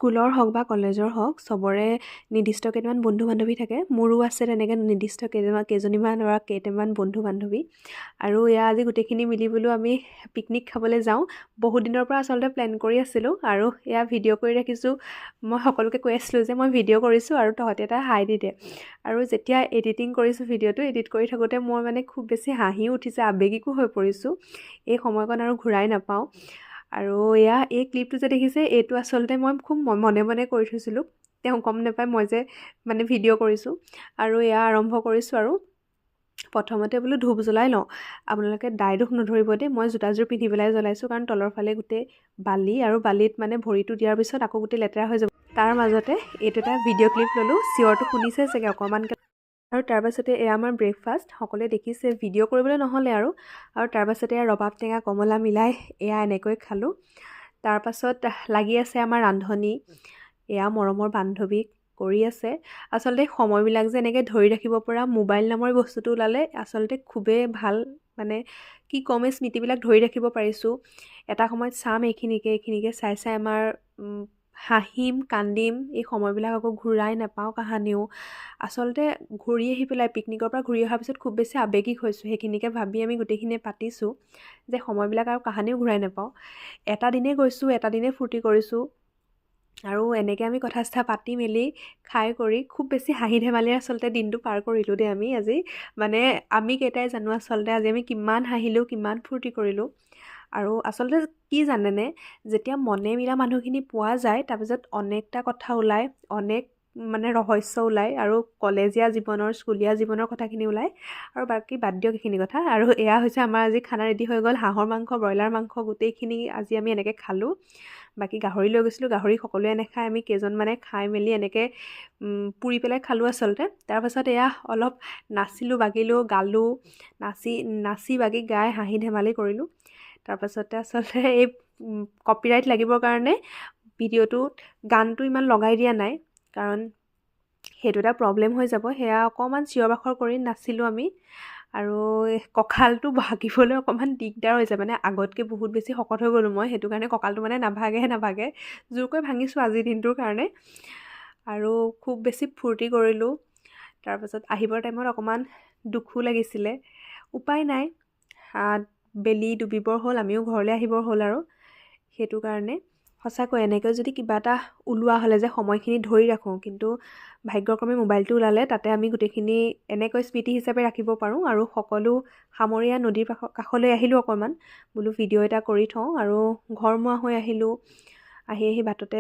স্কুলৰ হওক বা কলেজৰ হওক চবৰে নিৰ্দিষ্ট কেইটামান বন্ধু বান্ধৱী থাকে। মোৰো আছে তেনেকৈ নিৰ্দিষ্ট কেইজনীমান বা কেইটামান বন্ধু বান্ধৱী। আৰু এয়া আজি গোটেইখিনি মিলি বোলো আমি পিকনিক খাবলৈ যাওঁ। বহুত দিনৰ পৰা আচলতে প্লেন কৰি আছিলোঁ আৰু এয়া ভিডিঅ' কৰি ৰাখিছোঁ। মই সকলোকে কৈ আছিলোঁ যে মই ভিডিঅ' কৰিছোঁ আৰু তহঁতে এটা হাই দি দে। আৰু যেতিয়া এডিটিং কৰিছোঁ ভিডিঅ'টো এডিট কৰি থাকোঁতে মই মানে খুব বেছি হাঁহিও উঠিছে, আৱেগিকো হৈ পৰিছোঁ। এই সময়কণ আৰু ঘূৰাই নাপাওঁ। আৰু এয়া এই ক্লিপটো যে দেখিছে এইটো আচলতে মই খুব মনে মনে কৰি থৈছিলোঁ। তেওঁ গম নাপায় মই যে মানে ভিডিঅ' কৰিছোঁ। আৰু এয়া আৰম্ভ কৰিছোঁ আৰু প্ৰথমতে বোলো ধূপ জ্বলাই লওঁ। আপোনালোকে দাই দুখ নধৰিব দেই, মই জোতাযোৰ পিন্ধি পেলাই জ্বলাইছোঁ কাৰণ তলৰ ফালে গোটেই বালি আৰু বালিত মানে ভৰিটো দিয়াৰ পিছত আকৌ গোটেই লেতেৰা হৈ যাব। তাৰ মাজতে এইটো এটা ভিডিঅ' ক্লিপ ল'লোঁ। চিঞৰটো শুনিছে চাগে অকণমানকৈ। আৰু তাৰপাছতে এয়া আমাৰ ব্ৰেকফাষ্ট। সকলোৱে দেখিছে ভিডিঅ' কৰিবলৈ নহ'লে আৰু তাৰপাছতে এয়া ৰবাব টেঙা কমলা মিলাই এয়া এনেকৈ খালোঁ। তাৰপাছত লাগি আছে আমাৰ ৰান্ধনি, এয়া মৰমৰ বান্ধৱী কৰি আছে। আচলতে সময়বিলাক যে এনেকৈ ধৰি ৰাখিব পৰা মোবাইল নামৰ বস্তুটো ওলালে আচলতে খুবেই ভাল। মানে কি ক'ম, এই স্মৃতিবিলাক ধৰি ৰাখিব পাৰিছোঁ। এটা সময়ত চাম এইখিনিকে চাই আমাৰ হাঁহিম কান্দিম। এই সময়বিলাক আকৌ ঘূৰাই নাপাওঁ কাহানিও। আচলতে ঘূৰি আহি পেলাই পিকনিকৰ পৰা ঘূৰি অহাৰ পিছত খুব বেছি আৱেগিক হৈছোঁ। সেইখিনিকে ভাবি আমি গোটেইখিনিয়ে পাতিছোঁ যে সময়বিলাক আৰু কাহানিও ঘূৰাই নাপাওঁ। এটা দিনে গৈছোঁ, এটা দিনে ফূৰ্তি কৰিছোঁ। আৰু এনেকৈ আমি কথা চথা পাতি মেলি খাই কৰি খুব বেছি হাঁহি ধেমালিৰে আচলতে দিনটো পাৰ কৰিলোঁ দেই আমি আজি। মানে আমি কেইটাই জানো আচলতে আজি আমি কিমান হাঁহিলোঁ, কিমান ফূৰ্তি কৰিলোঁ। আৰু আচলতে কি জানেনে, যেতিয়া মনে মিলা মানুহখিনি পোৱা যায় তাৰপিছত অনেকটা কথা ওলায়, অনেক মানে ৰহস্য ওলায় আৰু কলেজীয়া জীৱনৰ স্কুলীয়া জীৱনৰ কথাখিনি ওলায়। আৰু বাকী বাদ দিয়ক এইখিনি কথা। আৰু এয়া হৈছে আমাৰ আজি খানা ৰেডি হৈ গ'ল। হাঁহৰ মাংস, ব্ৰইলাৰ মাংস গোটেইখিনি আজি আমি এনেকৈ খালোঁ। বাকী গাহৰি লৈ গৈছিলোঁ, গাহৰি সকলোৱে নাখায়, আমি কেইজনমানে খাই মেলি এনেকৈ পুৰি পেলাই খালোঁ আচলতে। তাৰপাছত এয়া অলপ নাচিলোঁ বাগিলোঁ, গালোঁ, নাচি বাগি গাই হাঁহি ধেমালি কৰিলোঁ। তাৰপাছতে আচলতে এই কপিৰাইট লাগিবৰ কাৰণে ভিডিঅ'টোত গানটো ইমান লগাই দিয়া নাই, কাৰণ সেইটো এটা প্ৰব্লেম হৈ যাব। সেয়া অকণমান চিঞৰ বাখৰ কৰি নাচিলোঁ আমি। আৰু কঁকালটো ভাগিবলৈ অকণমান দিগদাৰ হৈছে, মানে আগতকৈ বহুত বেছি শকত হৈ গ'লোঁ মই, সেইটো কাৰণে কঁকালটো মানে নাভাগে। জোৰকৈ ভাঙিছোঁ আজিৰ দিনটোৰ কাৰণে। আৰু খুব বেছি ফূৰ্তি কৰিলোঁ। তাৰপাছত আহিবৰ টাইমত অকণমান দুখো লাগিছিলে, উপায় নাই। বেলি ডুবিবৰ হ'ল, আমিও ঘৰলৈ আহিবৰ হ'ল আৰু সেইটো কাৰণে। সঁচাকৈ এনেকৈ যদি কিবা এটা ওলোৱা হ'লে যে সময়খিনি ধৰি ৰাখোঁ, কিন্তু ভাগ্যক্ৰমে মোবাইলটো ওলালে তাতে আমি গোটেইখিনি এনেকৈ স্মৃতি হিচাপে ৰাখিব পাৰোঁ। আৰু সকলো সামৰীয়া নদীৰ কাষলৈ আহিলোঁ অকণমান, বোলো ভিডিঅ' এটা কৰি থওঁ। আৰু ঘৰমুৱা হৈ আহিলোঁ। আহি বাটতে